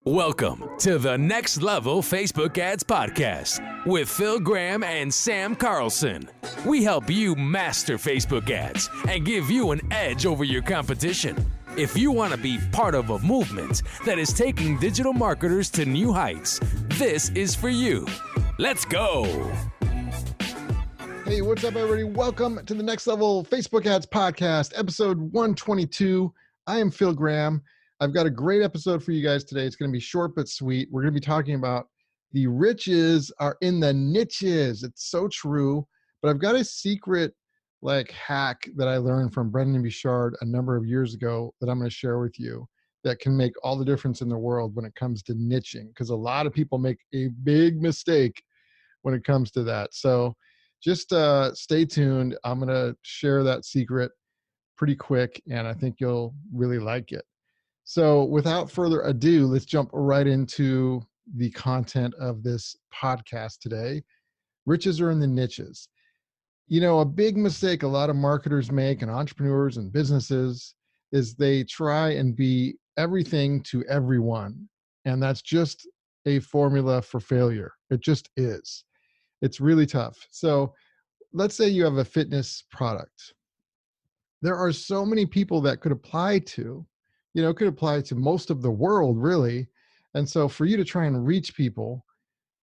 Welcome to the Next Level Facebook Ads Podcast with Phil Graham and Sam Carlson. We help you master Facebook ads and give you an edge over your competition. If you want to be part of a movement that is taking digital marketers to new heights, this is for you. Let's go. Hey, what's up, everybody? Welcome to the Next Level Facebook Ads Podcast, episode 122. I am Phil Graham. I've got a great episode for you guys today. It's going to be short but sweet. We're going to be talking about the riches are in the niches. It's so true. But I've got a secret hack that I learned from Brendon Burchard a number of years ago that I'm going to share with you that can make all the difference in the world when it comes to niching, because a lot of people make a big mistake when it comes to that. So just stay tuned. I'm going to share that secret pretty quick, and I think you'll really like it. So without further ado, let's jump right into the content of this podcast today. Riches are in the niches. You know, a big mistake a lot of marketers make and entrepreneurs and businesses is they try and be everything to everyone. And that's just a formula for failure. It just is. It's really tough. So let's say you have a fitness product. There are so many people that could apply to. It could apply to most of the world, really. And so for you to try and reach people,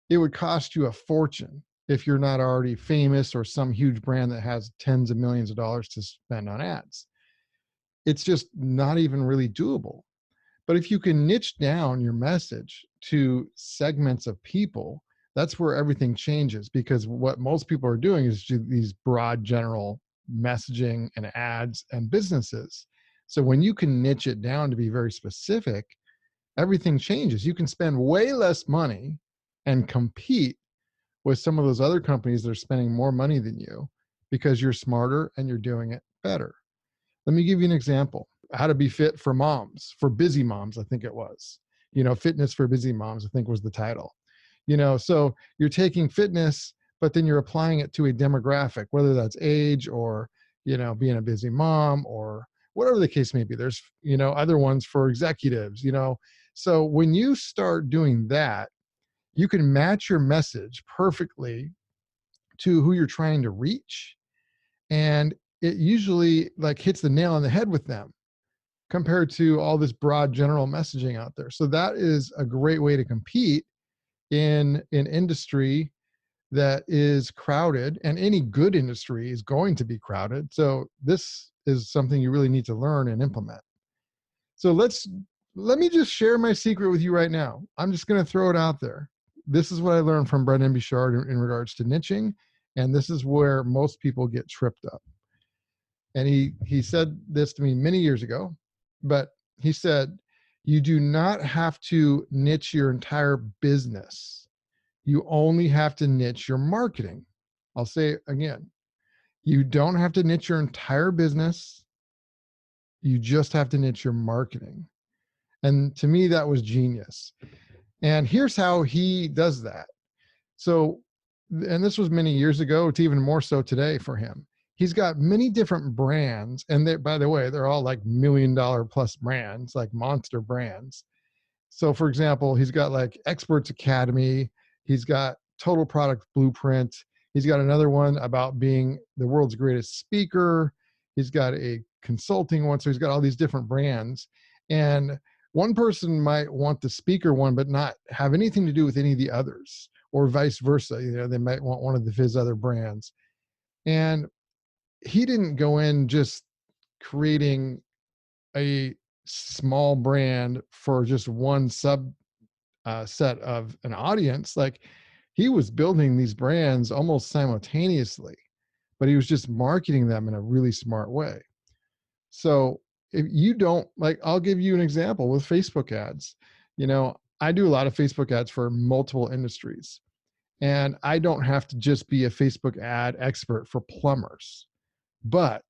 it would cost you a fortune if you're not already famous or some huge brand that has tens of millions of dollars to spend on ads. It's just not even really doable. But if you can niche down your message to segments of people, that's where everything changes, because what most people are doing is these broad general messaging and ads and businesses. So when you can niche it down to be very specific, everything changes. You can spend way less money and compete with some of those other companies that are spending more money than you because you're smarter and you're doing it better. Let me give you an example. How to be fit for moms, for busy moms, I think it was. Fitness for busy moms, I think was the title. So you're taking fitness, but then you're applying it to a demographic, whether that's age or, being a busy mom or whatever the case may be. There's, other ones for executives, So when you start doing that, you can match your message perfectly to who you're trying to reach. And it usually hits the nail on the head with them compared to all this broad general messaging out there. So that is a great way to compete in an industry that is crowded, and any good industry is going to be crowded. So this is something you really need to learn and implement. So let me just share my secret with you right now. I'm just going to throw it out there. This is what I learned from Brendon Burchard in regards to niching, and this is where most people get tripped up. And he said this to me many years ago, but he said, you do not have to niche your entire business. You only have to niche your marketing. I'll say it again. You don't have to niche your entire business. You just have to niche your marketing. And to me, that was genius. And here's how he does that. So, and this was many years ago. It's even more so today for him. He's got many different brands. And by the way, they're all $1 million plus brands, like monster brands. So for example, he's got Experts Academy. He's got Total Product Blueprint. He's got another one about being the world's greatest speaker. He's got a consulting one. So he's got all these different brands. And one person might want the speaker one, but not have anything to do with any of the others, or vice versa. They might want one of his other brands. And he didn't go in just creating a small brand for just one set of an audience. He was building these brands almost simultaneously, but he was just marketing them in a really smart way. So if you don't I'll give you an example with Facebook ads. I do a lot of Facebook ads for multiple industries, and I don't have to just be a Facebook ad expert for plumbers. But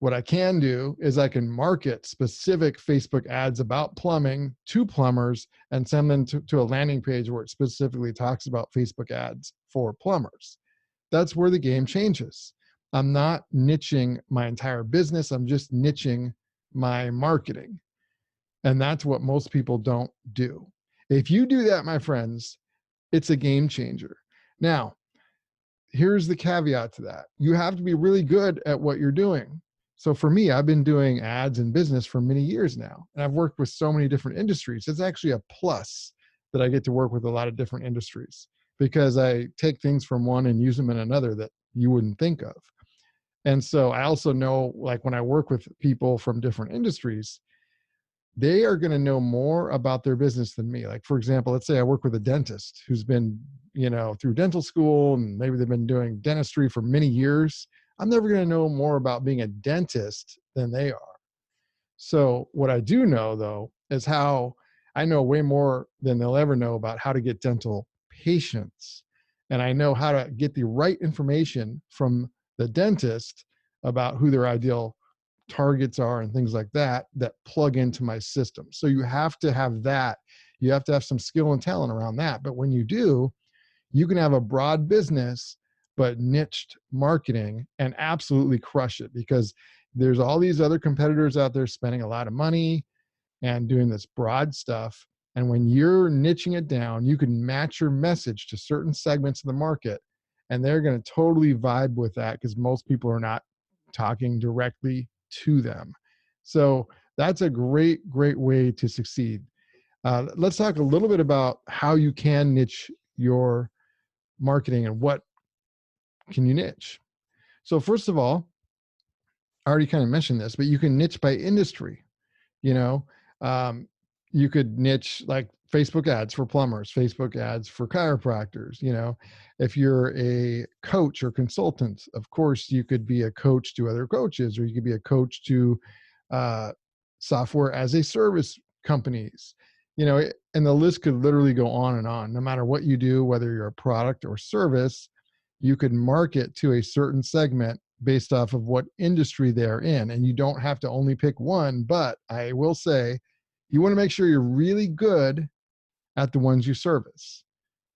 what I can do is I can market specific Facebook ads about plumbing to plumbers and send them to a landing page where it specifically talks about Facebook ads for plumbers. That's where the game changes. I'm not niching my entire business. I'm just niching my marketing. And that's what most people don't do. If you do that, my friends, it's a game changer. Now, here's the caveat to that. You have to be really good at what you're doing. So for me, I've been doing ads and business for many years now, and I've worked with so many different industries. It's actually a plus that I get to work with a lot of different industries because I take things from one and use them in another that you wouldn't think of. And so I also know, like when I work with people from different industries, they are going to know more about their business than me. Like, for example, let's say I work with a dentist who's been, through dental school, and maybe they've been doing dentistry for many years. I'm never going to know more about being a dentist than they are. So what I do know, though, is how I know way more than they'll ever know about how to get dental patients. And I know how to get the right information from the dentist about who their ideal targets are and things like that plug into my system. So you have to have that. You have to have some skill and talent around that. But when you do, you can have a broad business, but niched marketing and absolutely crush it, because there's all these other competitors out there spending a lot of money and doing this broad stuff. And when you're niching it down, you can match your message to certain segments of the market, and they're going to totally vibe with that because most people are not talking directly to them. So that's a great way to succeed. Let's talk a little bit about how you can niche your marketing and what can you niche. So first of all, I already kind of mentioned this, but you can niche by industry. You know, um, you could niche like Facebook ads for plumbers, Facebook ads for chiropractors. If you're a coach or consultant, of course, you could be a coach to other coaches, or you could be a coach to uh, software as a service companies. And the list could literally go on and on. No matter what you do, whether you're a product or service, you could market to a certain segment based off of what industry they're in. And you don't have to only pick one, but I will say you want to make sure you're really good at the ones you service.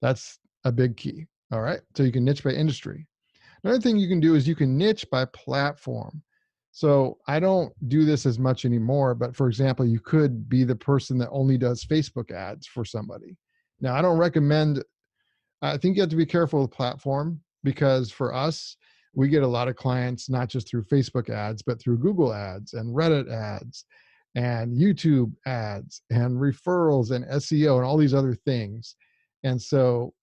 That's a big key. All right. So you can niche by industry. Another thing you can do is you can niche by platform. So I don't do this as much anymore, but for example, you could be the person that only does Facebook ads for somebody. Now, I don't recommend, I think you have to be careful with platform, because for us, we get a lot of clients, not just through Facebook ads, but through Google ads and Reddit ads and YouTube ads and referrals and SEO and all these other things. And so,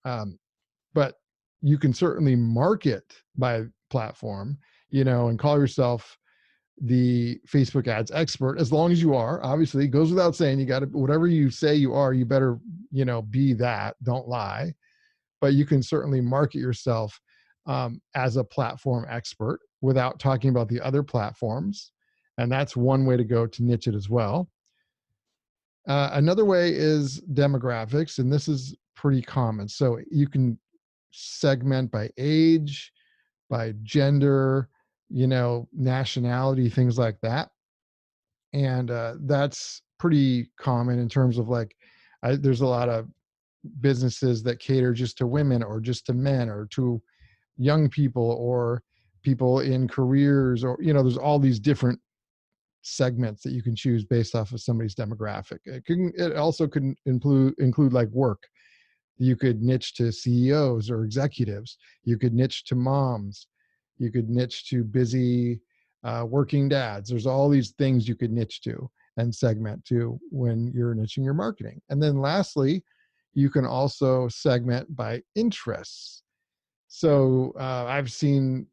but you can certainly market by platform, and call yourself the Facebook ads expert, as long as you are. Obviously, it goes without saying, you got to, whatever you say you are, you better, be that. Don't lie. But you can certainly market yourself as a platform expert without talking about the other platforms. And that's one way to go to niche it as well. Another way is demographics, and this is pretty common. So you can segment by age, by gender, nationality, things like that. And that's pretty common in terms of like, there's a lot of businesses that cater just to women or just to men or to young people or people in careers, or there's all these different segments that you can choose based off of somebody's demographic. It also could include like work. You could niche to CEOs or executives. You could niche to moms. You could niche to busy working dads. There's all these things you could niche to and segment to when you're niching your marketing. And then lastly, you can also segment by interests. So I've seen,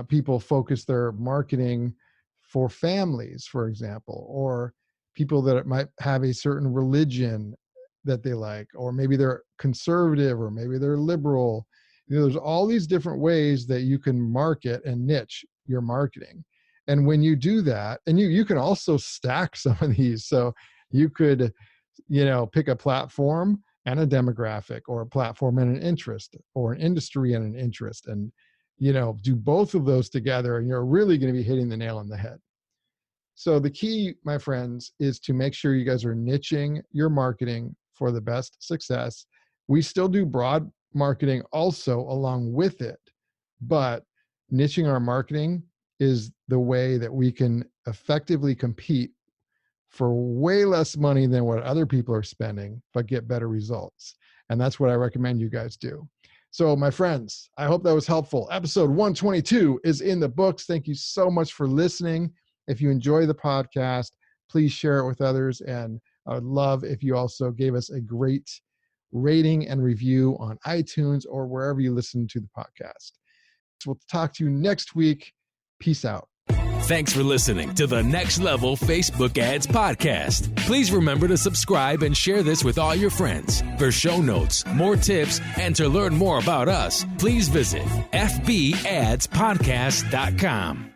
people focus their marketing for families, for example, or people that might have a certain religion that they like, or maybe they're conservative, or maybe they're liberal. There's all these different ways that you can market and niche your marketing. And when you do that, and you can also stack some of these. So you could, pick a platform and a demographic, or a platform and an interest, or an industry and an interest, and do both of those together, and you're really going to be hitting the nail on the head. So the key, my friends, is to make sure you guys are niching your marketing for the best success. We still do broad marketing also along with it, but niching our marketing is the way that we can effectively compete for way less money than what other people are spending, but get better results. And that's what I recommend you guys do. So my friends, I hope that was helpful. Episode 122 is in the books. Thank you so much for listening. If you enjoy the podcast, please share it with others. And I would love if you also gave us a great rating and review on iTunes or wherever you listen to the podcast. So we'll talk to you next week. Peace out. Thanks for listening to the Next Level Facebook Ads Podcast. Please remember to subscribe and share this with all your friends. For show notes, more tips, and to learn more about us, please visit fbadspodcast.com.